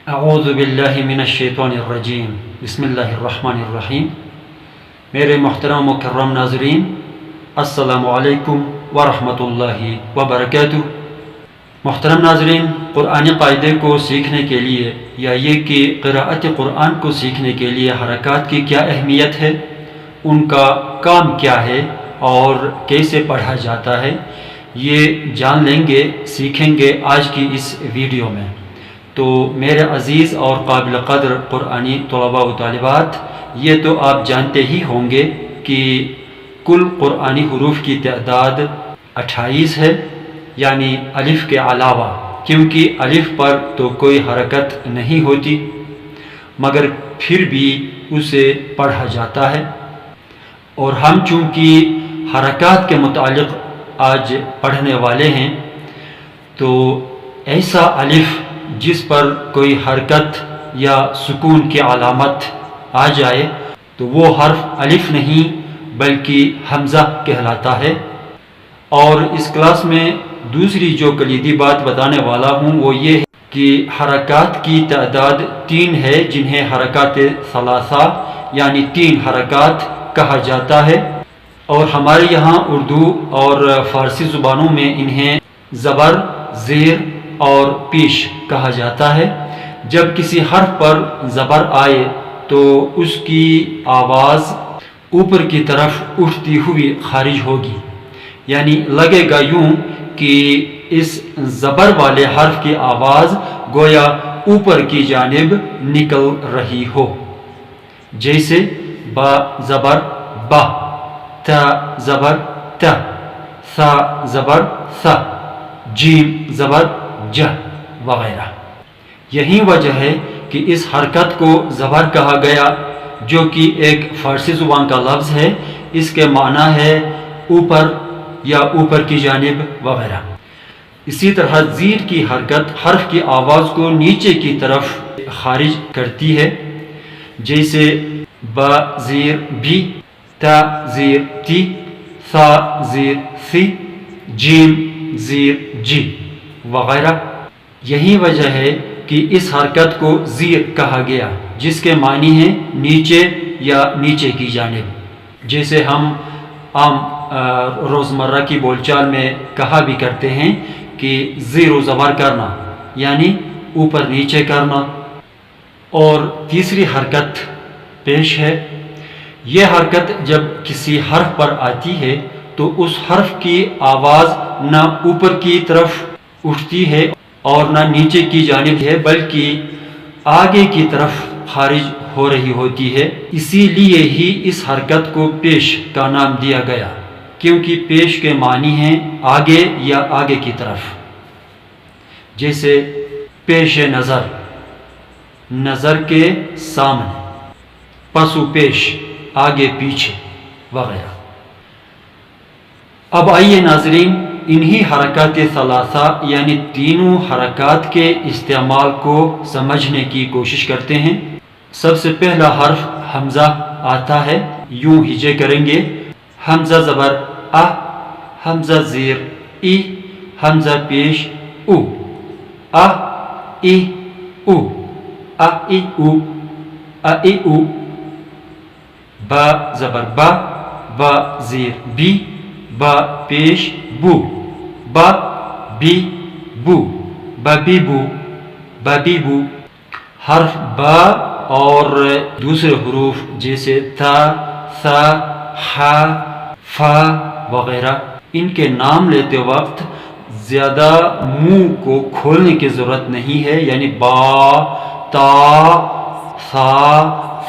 اعوذ باللہ من الشیطان الرجیم بسم اللہ الرحمن الرحیم۔ میرے محترم مکرم ناظرین، السلام علیکم ورحمۃ اللہ وبرکاتہ۔ محترم ناظرین، قرآن قاعدے کو سیکھنے کے لیے یا یہ کہ قراءت قرآن کو سیکھنے کے لیے حرکات کی کیا اہمیت ہے، ان کا کام کیا ہے اور کیسے پڑھا جاتا ہے، یہ جان لیں گے، سیکھیں گے آج کی اس ویڈیو میں۔ تو میرے عزیز اور قابل قدر قرآنی طلباء و طالبات، یہ تو آپ جانتے ہی ہوں گے کہ کل قرآنی حروف کی تعداد 28 ہے، یعنی الف کے علاوہ، کیونکہ الف پر تو کوئی حرکت نہیں ہوتی، مگر پھر بھی اسے پڑھا جاتا ہے۔ اور ہم چونکہ حرکات کے متعلق آج پڑھنے والے ہیں، تو ایسا الف جس پر کوئی حرکت یا سکون کی علامت آ جائے تو وہ حرف الف نہیں بلکہ حمزہ کہلاتا ہے۔ اور اس کلاس میں دوسری جو کلیدی بات بتانے والا ہوں وہ یہ ہے کہ حرکات کی تعداد 3 ہے، جنہیں حرکات ثلاثہ یعنی 3 حرکات کہا جاتا ہے، اور ہمارے یہاں اردو اور فارسی زبانوں میں انہیں زبر، زیر اور پیش کہا جاتا ہے۔ جب کسی حرف پر زبر آئے تو اس کی آواز اوپر کی طرف اٹھتی ہوئی خارج ہوگی، یعنی لگے گا یوں کہ اس زبر والے حرف کی آواز گویا اوپر کی جانب نکل رہی ہو، جیسے با زبر با، تا زبر تا، ثا زبر ثا، جیم زبر ج وغیرہ۔ یہی وجہ ہے کہ اس حرکت کو زبر کہا گیا، جو کہ ایک فارسی زبان کا لفظ ہے۔ اس کے معنی ہے اوپر یا اوپر کی جانب وغیرہ۔ اسی طرح زیر کی حرکت حرف کی آواز کو نیچے کی طرف خارج کرتی ہے، جیسے با زیر بی، تا زیر تی، ثا زیر ثی، جیم زیر جی وغیرہ۔ یہی وجہ ہے کہ اس حرکت کو زیر کہا گیا، جس کے معنی ہے نیچے یا نیچے کی جانب، جیسے ہم عام روزمرہ کی بول چال میں کہا بھی کرتے ہیں کہ زیر و زبر کرنا، یعنی اوپر نیچے کرنا۔ اور تیسری حرکت پیش ہے۔ یہ حرکت جب کسی حرف پر آتی ہے تو اس حرف کی آواز نہ اوپر کی طرف اٹھتی ہے اور نہ نیچے کی جانب ہے، بلکہ آگے کی طرف خارج ہو رہی ہوتی ہے۔ اسی لیے ہی اس حرکت کو پیش کا نام دیا گیا، کیونکہ پیش کے معنی ہیں آگے یا آگے کی طرف، جیسے پیش نظر، نظر کے سامنے، پسو پیش، آگے پیچھے وغیرہ۔ اب آئیے ناظرین، انہی حرکات ثلاثہ یعنی تینوں حرکات کے استعمال کو سمجھنے کی کوشش کرتے ہیں۔ سب سے پہلا حرف حمزہ آتا ہے، یوں ہجے کریں گے: حمزہ زبر ا، حمزہ زیر ای، حمزہ پیش او، ا ای او، ا ای او، ا ای او۔ با زبر با، با زیر بی، با پیش بو، با بی بو، ببی بو، ببی بو۔ حرف با اور دوسرے حروف جیسے تا، ثا، حا، فا وغیرہ، ان کے نام لیتے وقت زیادہ منہ کو کھولنے کی ضرورت نہیں ہے، یعنی با، تا، ثا،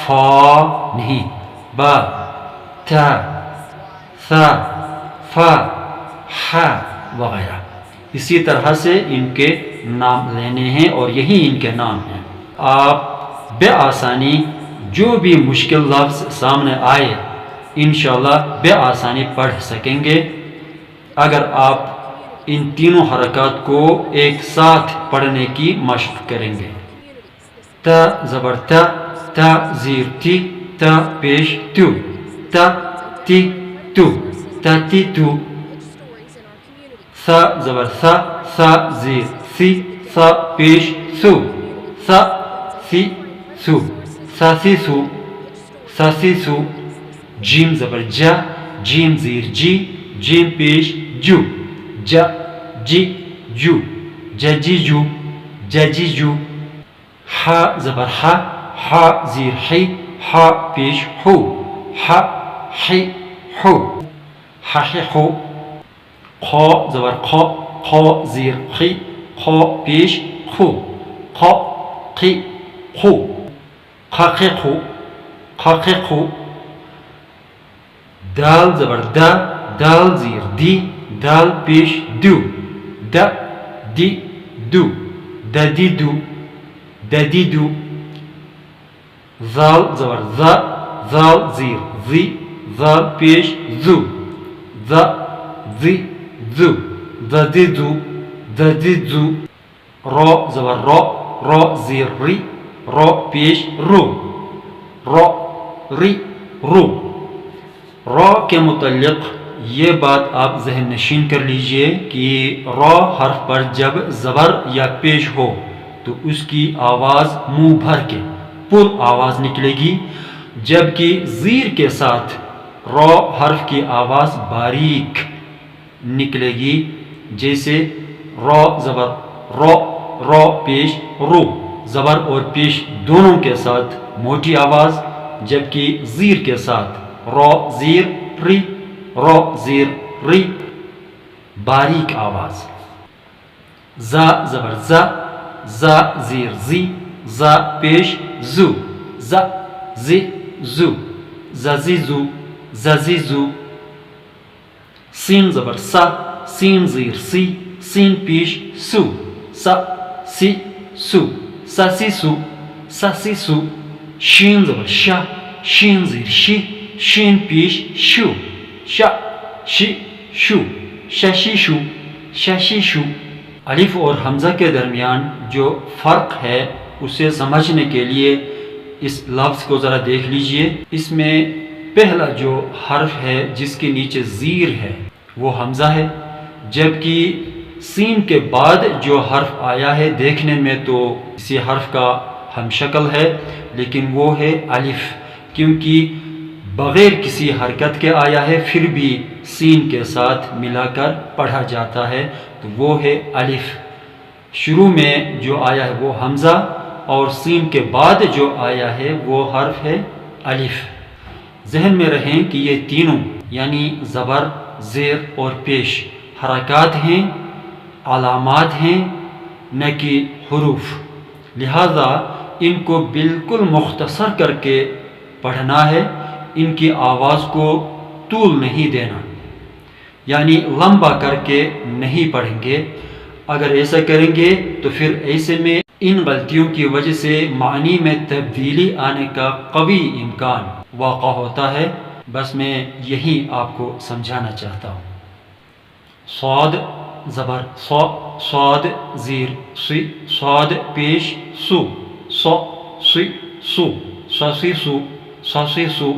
فا نہیں، با، تا، ثا، فا، حا وغیرہ۔ اسی طرح سے ان کے نام لینے ہیں اور یہی ان کے نام ہیں۔ آپ بے آسانی جو بھی مشکل لفظ سامنے آئے انشاءاللہ بے آسانی پڑھ سکیں گے اگر آپ ان تینوں حرکات کو ایک ساتھ پڑھنے کی مشق کریں گے۔ تا زبر تا، تا زیر تی، تا پیش تو، تا تی تو، تا تی تو۔ ثا زبر ثا، ثا زیر ثی، ثا پیش ثو، ثا ساسیسو ساسیسو ساسیسو جیم زبر جا جیم زیر جی جیم پیش جو جا جی جو ججیجو ججیجو حا زبر حا حا زیر حی حا پیش حو حا حی حو حی حو خا زبر خا خا زیر خی خا پیش خو خا قی خو خاقی خو خاقی خو دال زبر دا دال زیر دی دال پیش دو دا دی دو ددی دو ددی دو زال زبر ذا زال زیر زی زال پیش زو ذا زی زو ددی دو ددی دو را زبر را را زیر ری را پیش رو را ری رو را کے متعلق یہ بات آپ ذہن نشین کر لیجئے کہ را حرف پر جب زبر یا پیش ہو تو اس کی آواز منہ بھر کے پر آواز نکلے گی، جبکہ زیر کے ساتھ را حرف کی آواز باریک نکلے گی، جیسے را زبر را را پیش رو، زبر اور پیش دونوں کے ساتھ موٹی آواز، جبکہ زیر کے ساتھ را زیر ری را زیر ری باریک آواز۔ زا زبر زا زا زیر زی زا پیش زو زا زی زو ززی زو ززی زو۔ سین زبر سا سین زیر سی سین پیش سو سا سی سو سا سی سو سا سی سو۔ شین زبر شا شین زیر شی شین پیش شو شا شی شو ششی شو ششی شو۔ الف اور حمزہ کے درمیان جو فرق ہے اسے سمجھنے کے لیے اس لفظ کو ذرا دیکھ لیجئے۔ اس میں پہلا جو حرف ہے جس کے نیچے زیر ہے وہ حمزہ ہے، جبکہ سین کے بعد جو حرف آیا ہے دیکھنے میں تو اسی حرف کا ہم شکل ہے، لیکن وہ ہے الف، کیونکہ بغیر کسی حرکت کے آیا ہے پھر بھی سین کے ساتھ ملا کر پڑھا جاتا ہے، تو وہ ہے الف۔ شروع میں جو آیا ہے وہ حمزہ اور سین کے بعد جو آیا ہے وہ حرف ہے الف۔ ذہن میں رہیں کہ یہ تینوں یعنی زبر، زیر اور پیش حرکات ہیں، علامات ہیں، نہ کہ حروف، لہذا ان کو بالکل مختصر کر کے پڑھنا ہے، ان کی آواز کو طول نہیں دینا، یعنی لمبا کر کے نہیں پڑھیں گے۔ اگر ایسا کریں گے تو پھر ایسے میں ان غلطیوں کی وجہ سے معنی میں تبدیلی آنے کا قوی امکان واقع ہوتا ہے۔ بس میں یہی آپ کو سمجھانا چاہتا ہوں۔ صاد زبر صا صاد زیر سی صاد پیش سو سو سی سو ساسی سو ساسی سو۔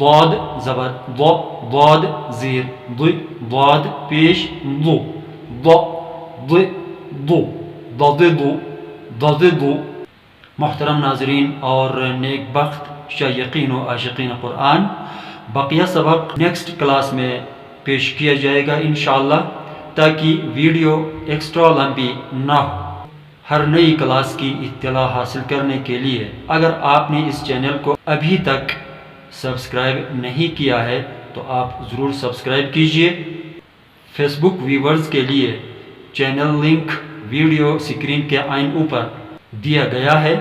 ضاد زبر ض ضاد زیر ض ضاد پیش ضو ض ض ضو ضد ضو ضد ضو۔ محترم ناظرین اور نیک بخت شائقین و عاشقین قرآن، بقیہ سبق نیکسٹ کلاس میں پیش کیا جائے گا انشاءاللہ، تاکہ ویڈیو ایکسٹرا لمبی نہ ہو۔ ہر نئی کلاس کی اطلاع حاصل کرنے کے لیے اگر آپ نے اس چینل کو ابھی تک سبسکرائب نہیں کیا ہے تو آپ ضرور سبسکرائب کیجئے۔ فیس بک ویورز کے لیے چینل لنک ویڈیو سکرین کے عین اوپر دیا گیا ہے،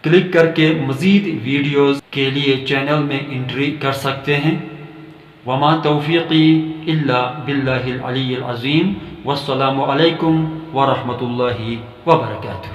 کلک کر کے مزید ویڈیوز کے لیے چینل میں انٹری کر سکتے ہیں۔ وما توفیقی الا باللہ العلی العظیم، والسلام علیکم ورحمۃ اللہ وبرکاتہ۔